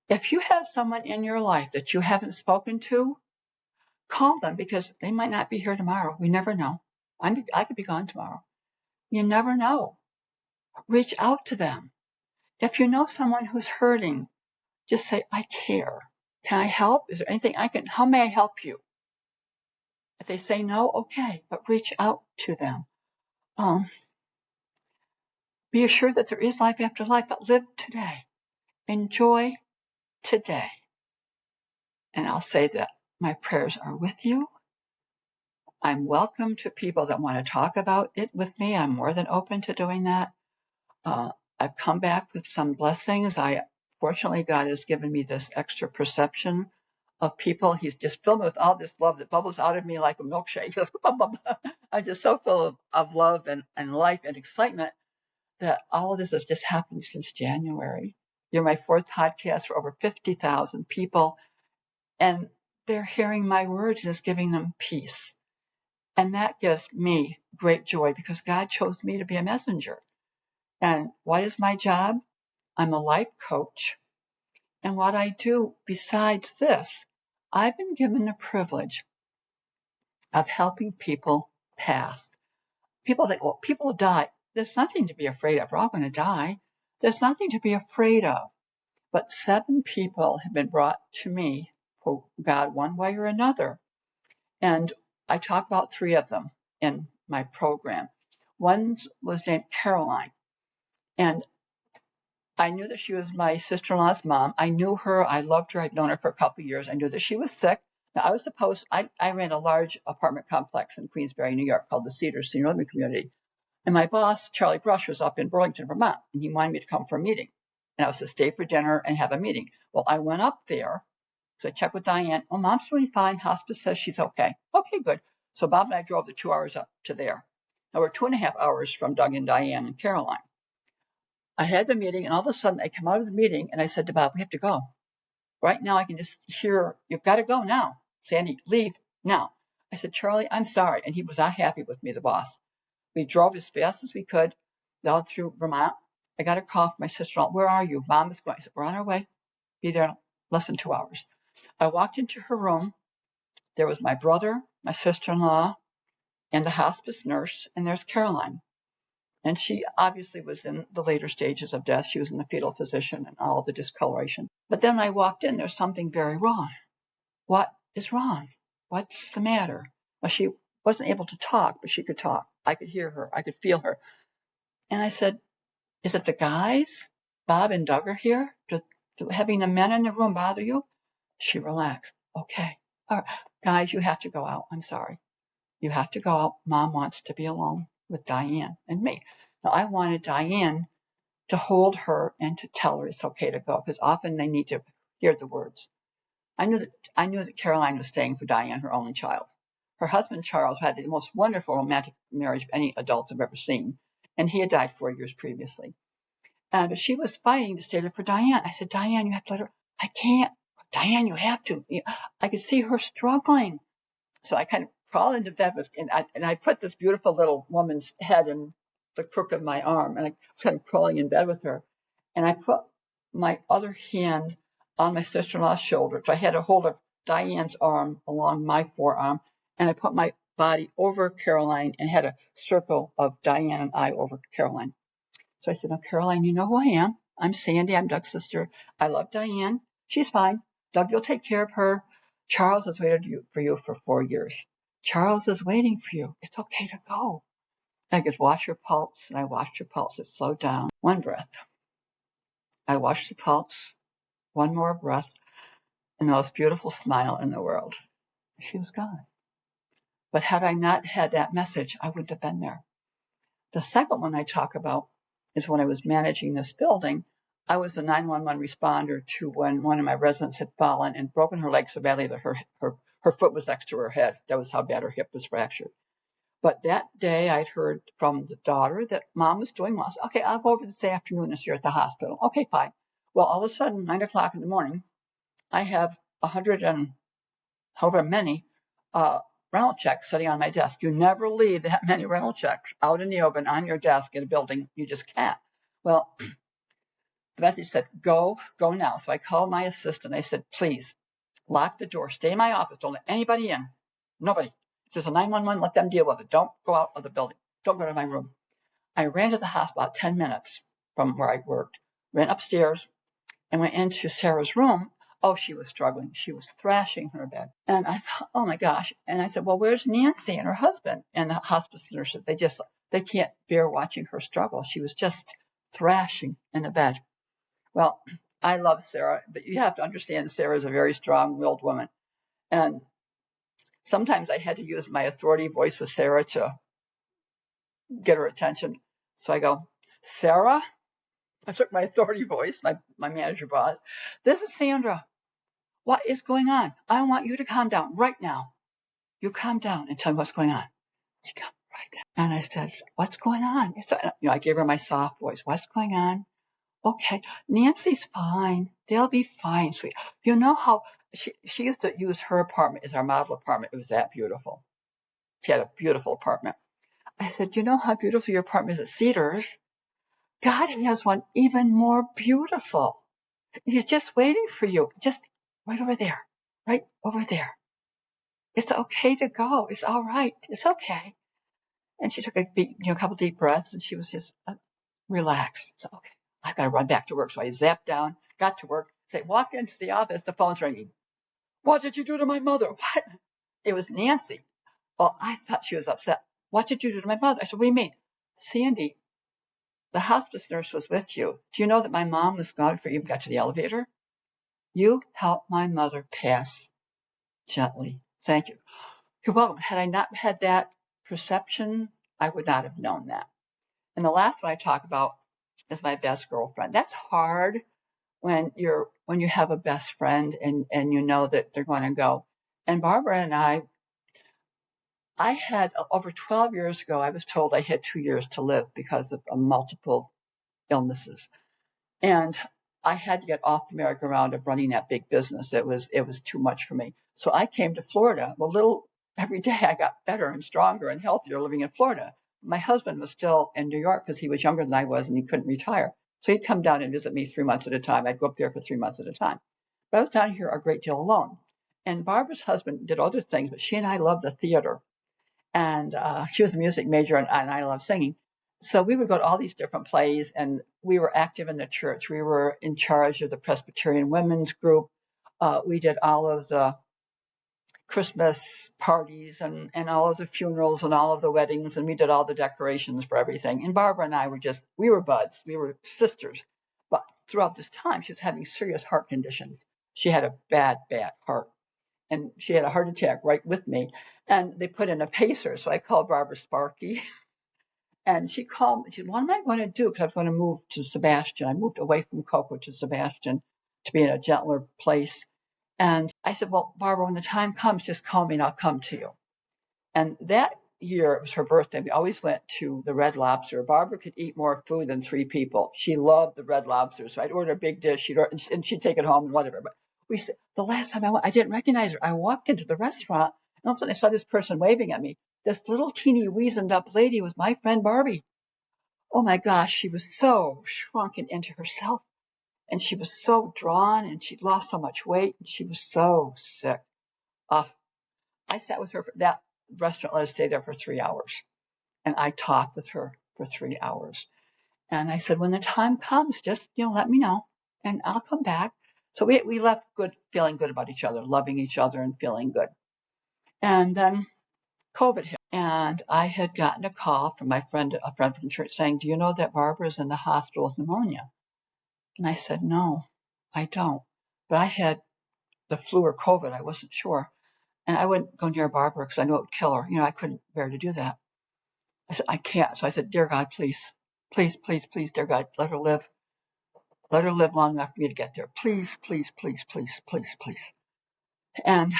If you have someone in your life that you haven't spoken to, call them because they might not be here tomorrow. We never know. I could be gone tomorrow. You never know. Reach out to them. If you know someone who's hurting, just say, I care. Can I help? Is there anything how may I help you? If they say no, okay, but reach out to them. Be assured that there is life after life, but live today. Enjoy today. And I'll say that my prayers are with you. I'm welcome to people that want to talk about it with me. I'm more than open to doing that. I've come back with some blessings. Fortunately, God has given me this extra perception of people. He's just filled me with all this love that bubbles out of me like a milkshake. I'm just so full of love and life and excitement that all of this has just happened since January. You're my fourth podcast for over 50,000 people, and they're hearing my words and it's giving them peace. And that gives me great joy because God chose me to be a messenger. And what is my job? I'm a life coach. And what I do besides this, I've been given the privilege of helping people pass. People think, well, people die. There's nothing to be afraid of. We're all going to die. There's nothing to be afraid of. But 7 people have been brought to me for God one way or another. And I talk about 3 of them in my program. One was named Caroline. And I knew that she was my sister-in-law's mom. I knew her. I loved her. I'd known her for a couple of years. I knew that she was sick. Now, I ran a large apartment complex in Queensbury, New York, called the Cedars Senior Living Community. And my boss, Charlie Brush, was up in Burlington, Vermont, and he wanted me to come for a meeting. And I was to stay for dinner and have a meeting. Well, I went up there. So I checked with Diane. Oh, mom's doing fine. Hospice says she's okay. Okay, good. So Bob and I drove the 2 hours up to there. Now we're 2.5 hours from Doug and Diane and Caroline. I had the meeting, and all of a sudden I come out of the meeting, and I said to Bob, we have to go. Right now I can just hear, you've got to go now. Sandy, leave now. I said, Charlie, I'm sorry. And he was not happy with me, the boss. We drove as fast as we could down through Vermont. I got a call from my sister-in-law. Where are you? Mom is going. I said, we're on our way. Be there in less than 2 hours. I walked into her room. There was my brother, my sister-in-law, and the hospice nurse, and there's Caroline. And she obviously was in the later stages of death. She was in the fetal position and all of the discoloration. But then when I walked in, there's something very wrong. What is wrong? What's the matter? Well, she wasn't able to talk, but she could talk. I could hear her. I could feel her. And I said, is it the guys? Bob and Doug are here? Do having the men in the room bother you? She relaxed. Okay. All right. Guys, you have to go out. I'm sorry. You have to go out. Mom wants to be alone with Diane and me. Now, I wanted Diane to hold her and to tell her it's okay to go, because often they need to hear the words. I knew that Caroline was staying for Diane, her only child. Her husband, Charles, had the most wonderful romantic marriage any adults have ever seen, and he had died 4 years previously. But she was fighting to stay there for Diane. I said, Diane, you have to let her. I can't. Diane, you have to. I could see her struggling. So I kind of crawled into bed and I put this beautiful little woman's head in the crook of my arm, and I was kind of crawling in bed with her. And I put my other hand on my sister-in-law's shoulder. So I had a hold of Diane's arm along my forearm, and I put my body over Caroline and had a circle of Diane and I over Caroline. So I said, "Now, Caroline, you know who I am. I'm Sandy. I'm Doug's sister. I love Diane. She's fine. Doug, you'll take care of her. Charles has waited for you for 4 years. Charles is waiting for you. It's okay to go." I could watch her pulse, and I watched her pulse. It slowed down. One breath. I watched the pulse. One more breath. And the most beautiful smile in the world. She was gone. But had I not had that message, I wouldn't have been there. The second one I talk about is when I was managing this building. I was a 911 responder to when one of my residents had fallen and broken her leg so badly that her foot was next to her head. That was how bad her hip was fractured. But that day I'd heard from the daughter that mom was doing well. I said, okay, I'll go over this afternoon as you're at the hospital. Okay, fine. Well, all of a sudden, 9 o'clock in the morning, I have 100 and however many rental checks sitting on my desk. You never leave that many rental checks out in the open on your desk in a building. You just can't. Well, the message said, go now. So I called my assistant. I said, please lock the door. Stay in my office. Don't let anybody in. Nobody. If there's a 911, let them deal with it. Don't go out of the building. Don't go to my room. I ran to the hospital about 10 minutes from where I worked, ran upstairs, and went into Sarah's room. Oh, she was struggling. She was thrashing her bed. And I thought, oh my gosh. And I said, well, where's Nancy and her husband? And the hospice nurse said, they can't bear watching her struggle. She was just thrashing in the bed. Well, I love Sarah, but you have to understand Sarah is a very strong-willed woman. And sometimes I had to use my authority voice with Sarah to get her attention. So I go, Sarah? I took my authority voice, my manager boss. This is Sandra. What is going on? I want you to calm down right now. You calm down and tell me what's going on. She calmed right down. And I said, what's going on? I gave her my soft voice. What's going on? Okay, Nancy's fine. They'll be fine, sweet. You know how she used to use her apartment as our model apartment. It was that beautiful. She had a beautiful apartment. I said, you know how beautiful your apartment is at Cedars? God has one even more beautiful. He's just waiting for you. Just right over there. Right over there. It's okay to go. It's all right. It's okay. And she took a couple deep breaths, and she was just relaxed. So, okay, I've got to run back to work. So I zapped down, got to work. Walked into the office, the phone's ringing. What did you do to my mother? What? It was Nancy. Well, I thought she was upset. What did you do to my mother? I said, what do you mean? Sandy, the hospice nurse was with you. Do you know that my mom was gone before you even got to the elevator? You helped my mother pass gently. Thank you. You're welcome. Had I not had that perception, I would not have known that. And the last one I talk about is my best girlfriend. That's hard when you have a best friend and you know that they're going to go. And Barbara and I had over 12 years ago, I was told I had 2 years to live because of multiple illnesses. And I had to get off the merry-go-round of running that big business. It was too much for me. So I came to Florida. Well, every day I got better and stronger and healthier living in Florida. My husband was still in New York because he was younger than I was and he couldn't retire. So he'd come down and visit me 3 months at a time. I'd go up there for 3 months at a time. But I was down here a great deal alone. And Barbara's husband did other things, but she and I loved the theater. And she was a music major, and I love singing. So we would go to all these different plays, and we were active in the church. We were in charge of the Presbyterian women's group. We did all of the Christmas parties and all of the funerals and all of the weddings, and we did all the decorations for everything. And Barbara and I we were buds, we were sisters. But throughout this time, she was having serious heart conditions. She had a bad, bad heart. And she had a heart attack right with me. And they put in a pacer. So I called Barbara Sparky. And she called me. She said, what am I going to do? Because I was going to move to Sebastian. I moved away from Cocoa to Sebastian to be in a gentler place. And I said, well, Barbara, when the time comes, just call me and I'll come to you. And that year, it was her birthday. We always went to the Red Lobster. Barbara could eat more food than 3 people. She loved the Red Lobster. So I'd order a big dish, and she'd take it home and whatever. But the last time I went, I didn't recognize her. I walked into the restaurant, and all of a sudden I saw this person waving at me. This little teeny weazened up lady was my friend Barbie. Oh my gosh, she was so shrunken into herself, and she was so drawn, and she'd lost so much weight, and she was so sick. I sat with her. That restaurant let us stay there for 3 hours, and I talked with her for 3 hours. And I said, when the time comes, just let me know, and I'll come back. So we left good, feeling good about each other, loving each other, and feeling good. And then COVID hit, and I had gotten a call from a friend from church saying, do you know that Barbara's in the hospital with pneumonia? And I said, no, I don't. But I had the flu or COVID. I wasn't sure. And I wouldn't go near Barbara because I knew it would kill her. I couldn't bear to do that. I said, I can't. So I said, dear God, please, please, please, please, dear God, let her live. Let her live long enough for me to get there. Please, please, please, please, please, please. And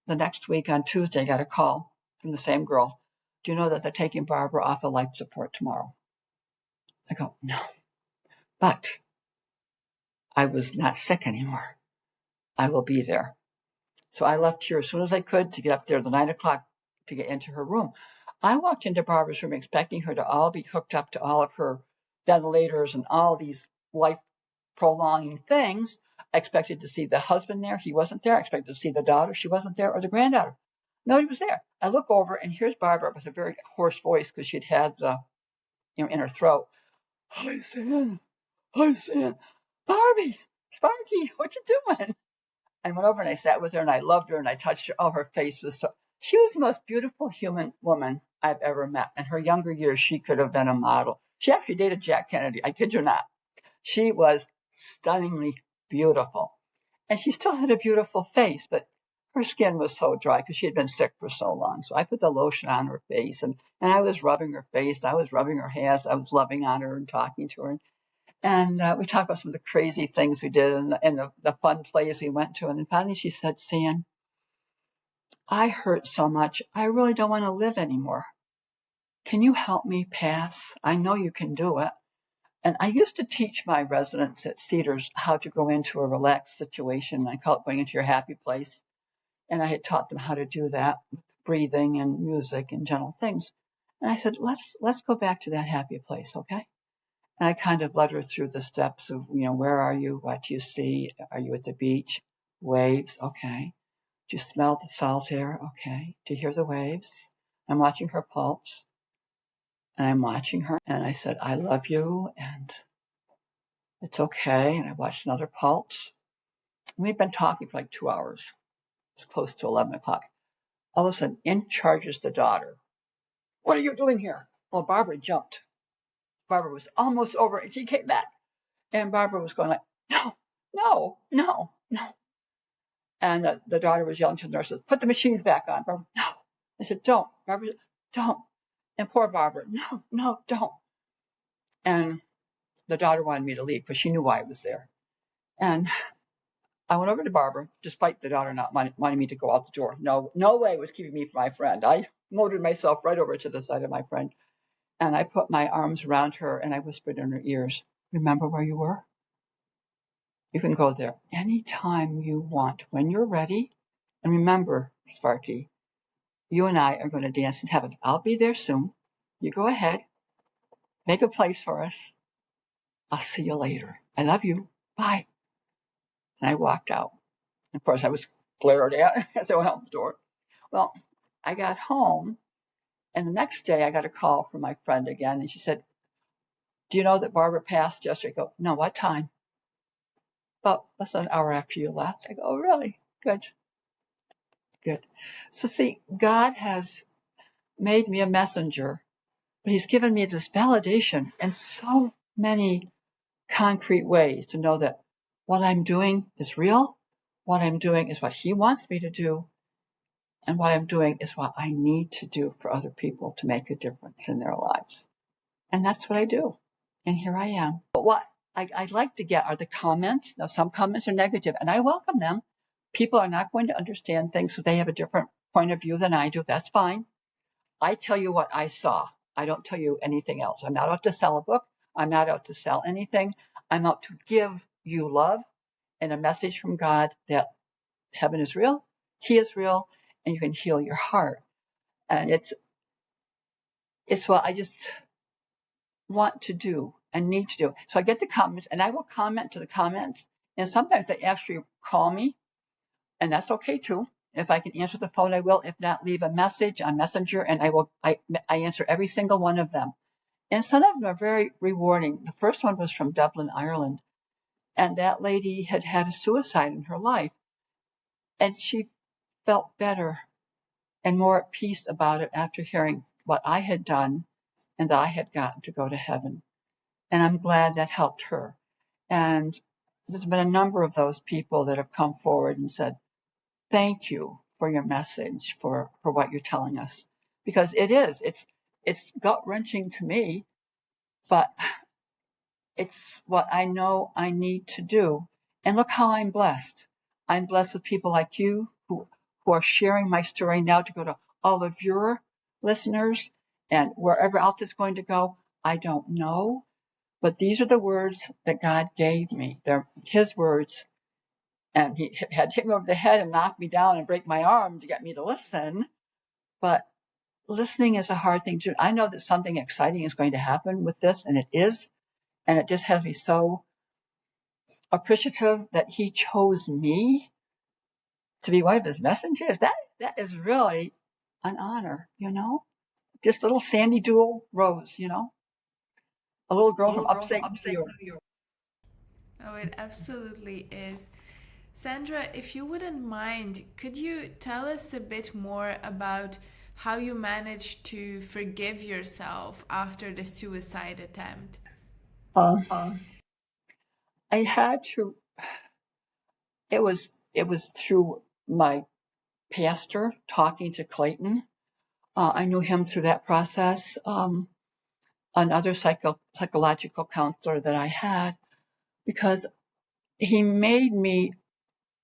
the next week on Tuesday, I got a call from the same girl. Do you know that they're taking Barbara off of life support tomorrow? I go, no. But I was not sick anymore. I will be there. So I left here as soon as I could to get up there at 9 o'clock to get into her room. I walked into Barbara's room expecting her to all be hooked up to all of her ventilators and all these life prolonging things. I expected to see the husband there. He wasn't there. I expected to see the daughter. She wasn't there, or the granddaughter. Nobody was there. I look over, and here's Barbara with a very hoarse voice because she'd had the, in her throat. Hi, Sam. Hi, Sam. Barbie, Sparky, what you doing? I went over and I sat with her and I loved her and I touched her. Oh, her face was so, she was the most beautiful human woman I've ever met. In her younger years, she could have been a model. She actually dated Jack Kennedy. I kid you not. She was stunningly beautiful. And she still had a beautiful face, but her skin was so dry because she had been sick for so long. So I put the lotion on her face and I was rubbing her face. I was rubbing her hands. I was loving on her and talking to her. And we talked about some of the crazy things we did and the fun plays we went to. And then finally she said, San, I hurt so much. I really don't want to live anymore. Can you help me pass? I know you can do it. And I used to teach my residents at Cedars how to go into a relaxed situation. I call it going into your happy place. And I had taught them how to do that with breathing and music and gentle things. And I said, let's go back to that happy place, okay? And I kind of led her through the steps of, where are you? What do you see? Are you at the beach? Waves, okay. Do you smell the salt air? Okay. Do you hear the waves? I'm watching her pulse, and I'm watching her. And I said, I love you, and it's okay. And I watched another pulse. And we've been talking for like 2 hours. It's close to 11 o'clock. All of a sudden, in charges the daughter. What are you doing here? Well, Barbara jumped. Barbara was almost over, and she came back. And Barbara was going like, no, no, no, no. And the daughter was yelling to the nurses, put the machines back on. Barbara, no. I said, don't. Barbara, don't. And poor Barbara, no, no, don't. And the daughter wanted me to leave because she knew why I was there. And I went over to Barbara, despite the daughter not wanting me to go out the door. No, no way was keeping me from my friend. I motored myself right over to the side of my friend. And I put my arms around her and I whispered in her ears, remember where you were? You can go there anytime you want, when you're ready. And remember, Sparky, you and I are going to dance in heaven. I'll be there soon. You go ahead. Make a place for us. I'll see you later. I love you. Bye. And I walked out. Of course, I was glared at as I went out the door. Well, I got home And the next day I got a call from my friend again, and she said, "Do you know that Barbara passed yesterday?" I go, "No, what time?" "About less than an hour after you left." I go, "Oh, really? Good, good." So see, God has made me a messenger, but he's given me this validation in so many concrete ways to know that what I'm doing is real, what I'm doing is what he wants me to do, and what I'm doing is what I need to do for other people to make a difference in their lives. And that's what I do. And here I am. But what I'd like to get are the comments. Now, some comments are negative, and I welcome them. People are not going to understand things, so they have a different point of view than I do. That's fine. I tell you what I saw. I don't tell you anything else. I'm not out to sell a book. I'm not out to sell anything. I'm out to give you love and a message from God that heaven is real, he is real, and you can heal your heart. And it's what I just want to do and need to do. So I get the comments, and I will comment to the comments. And sometimes they actually call me, and that's okay too. If I can answer the phone, I will. If not, leave a message on Messenger, and I answer every single one of them. And some of them are very rewarding. The first one was from Dublin, Ireland, and that lady had had a suicide in her life, and she felt better and more at peace about it after hearing what I had done and that I had gotten to go to heaven. And I'm glad that helped her. And there's been a number of those people that have come forward and said, "Thank you for your message, for what you're telling us." Because it's gut wrenching to me, but it's what I know I need to do. And look how I'm blessed. I'm blessed with people like you who are sharing my story now to go to all of your listeners and wherever else it's going to go. I don't know. But these are the words that God gave me. They're his words. And he had hit me over the head and knock me down and break my arm to get me to listen. But listening is a hard thing to do. I know that something exciting is going to happen with this, and it is. And it just has me so appreciative that he chose me to be one of his messengers. That is really an honor, you know? Just little Sandy Dual Rose, you know? A little girl from upstate New York. Oh, it absolutely is. Sandra, if you wouldn't mind, could you tell us a bit more about how you managed to forgive yourself after the suicide attempt? Uh, I had to, it was through my pastor talking to Clayton. I knew him through that process. Another psychological counselor that I had, because he made me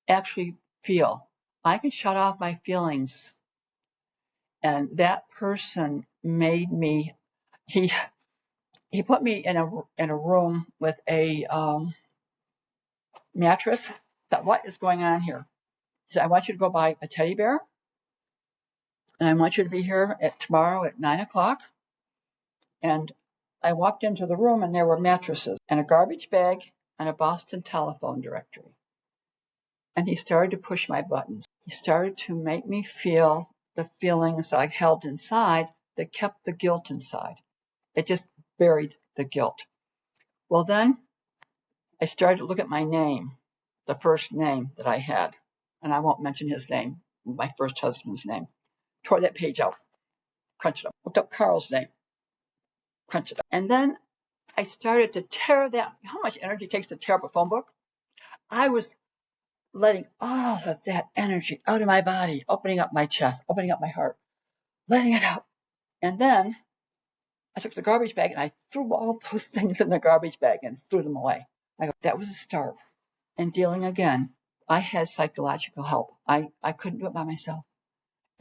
actually feel. I can shut off my feelings, and that person made me. He he put me in a room with a mattress. Thought, what is going on here? He said, "I want you to go buy a teddy bear, and I want you to be here tomorrow at 9 o'clock." And I walked into the room, and there were mattresses and a garbage bag and a Boston telephone directory. And he started to push my buttons. He started to make me feel the feelings that I held inside that kept the guilt inside. It just buried the guilt. Well, then I started to look at my name, the first name that I had, and I won't mention his name, my first husband's name. Tore that page out, crunched it up, looked up Carl's name, crunched it up. And then I started to tear that. How much energy it takes to tear up a phone book? I was letting all of that energy out of my body, opening up my chest, opening up my heart, letting it out. And then I took the garbage bag and I threw all those things in the garbage bag and threw them away. I go, that was a start. And dealing again, I had psychological help. I couldn't do it by myself.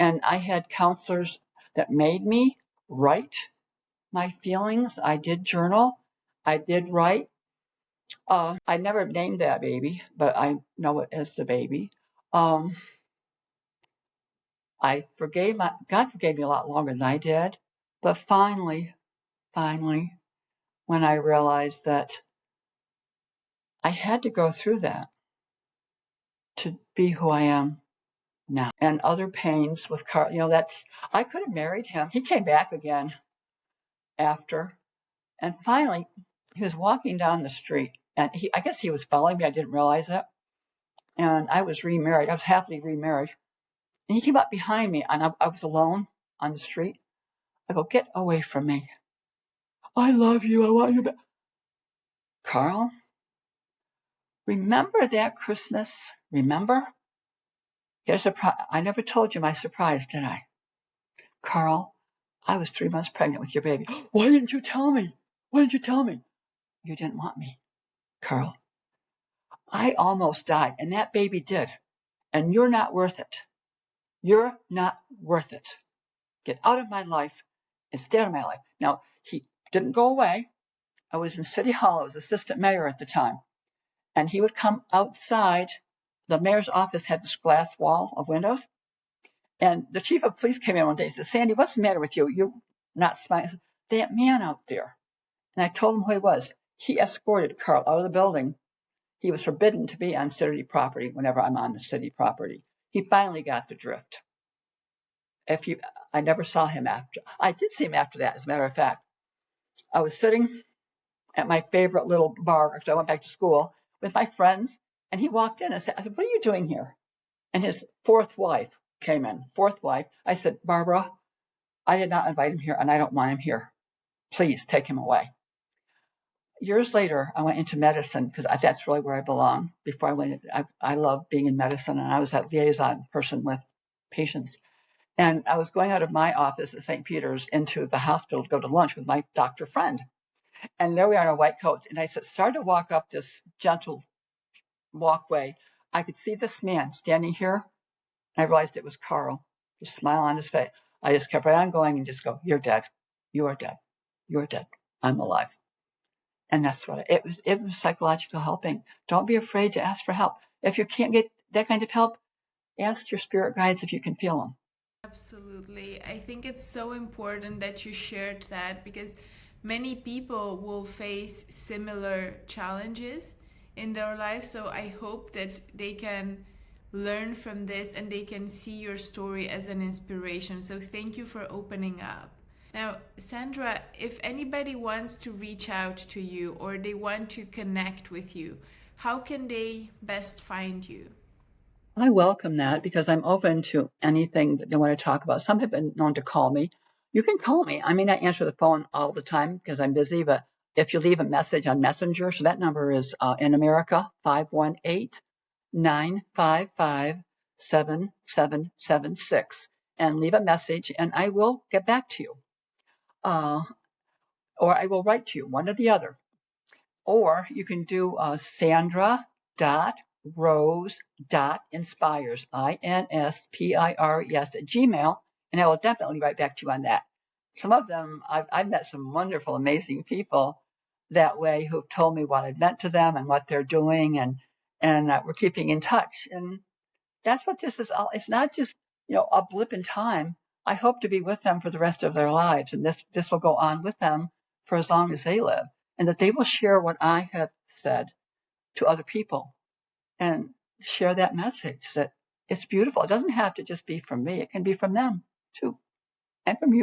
And I had counselors that made me write my feelings. I did journal. I did write. I never named that baby, but I know it as the baby. Um, God forgave me a lot longer than I did. But finally, when I realized that I had to go through that to be who I am now. And other pains with Carl, I could have married him. He came back again after. And finally, he was walking down the street, and I guess he was following me. I didn't realize it. And I was remarried. I was happily remarried. And he came up behind me, and I was alone on the street. I go, get away from me. I love you. I want you back. Carl, remember that Christmas? Remember? Here's a I never told you my surprise, did I? Carl, I was 3 months pregnant with your baby. Why didn't you tell me? Why didn't you tell me? You didn't want me, Carl. I almost died, and that baby did. And you're not worth it. You're not worth it. Get out of my life and stay out of my life. Now, he didn't go away. I was in City Hall. I was assistant mayor at the time. And he would come outside. The mayor's office had this glass wall of windows. And the chief of police came in one day and said, Sandy, what's the matter with you? You're not smiling. I said, that man out there. And I told him who he was. He escorted Carl out of the building. He was forbidden to be on city property whenever I'm on the city property. He finally got the drift. I never saw him after. I did see him after that, as a matter of fact. I was sitting at my favorite little bar after I went back to school with my friends, and he walked in and said, what are you doing here? And his fourth wife came in. Fourth wife. I said, Barbara, I did not invite him here, and I don't want him here. Please take him away. Years later, I went into medicine because that's really where I belong. Before I went, I love being in medicine, and I was that liaison person with patients. And I was going out of my office at St. Peter's into the hospital to go to lunch with my doctor friend. And there we are in our white coats. And I started to walk up this gentle walkway. I could see this man standing here. And I realized it was Carl. The smile on his face. I just kept right on going and just go, you're dead. You are dead. You're dead. I'm alive. And that's what it was. It was psychological helping. Don't be afraid to ask for help. If you can't get that kind of help, ask your spirit guides if you can feel them. Absolutely. I think it's so important that you shared that because many people will face similar challenges in their life. So I hope that they can learn from this and they can see your story as an inspiration. So thank you for opening up. Now, Sandra, if anybody wants to reach out to you or they want to connect with you, how can they best find you? I welcome that because I'm open to anything that they want to talk about. Some have been known to call me. You can call me. I may not answer the phone all the time because I'm busy, but if you leave a message on Messenger, so that number is in America, 518-955-7776, and leave a message and I will get back to you. Or I will write to you, one or the other. Or you can do Sandra.Rose.inspires, INSPIRES, at Gmail, and I will definitely write back to you on that. Some of them, I've met some wonderful, amazing people that way who've told me what I've meant to them and what they're doing, and we're keeping in touch. And that's what this is all. It's not just, a blip in time. I hope to be with them for the rest of their lives, and this will go on with them for as long as they live, and that they will share what I have said to other people and share that message that it's beautiful. It doesn't have to just be from me. It can be from them too, and from you.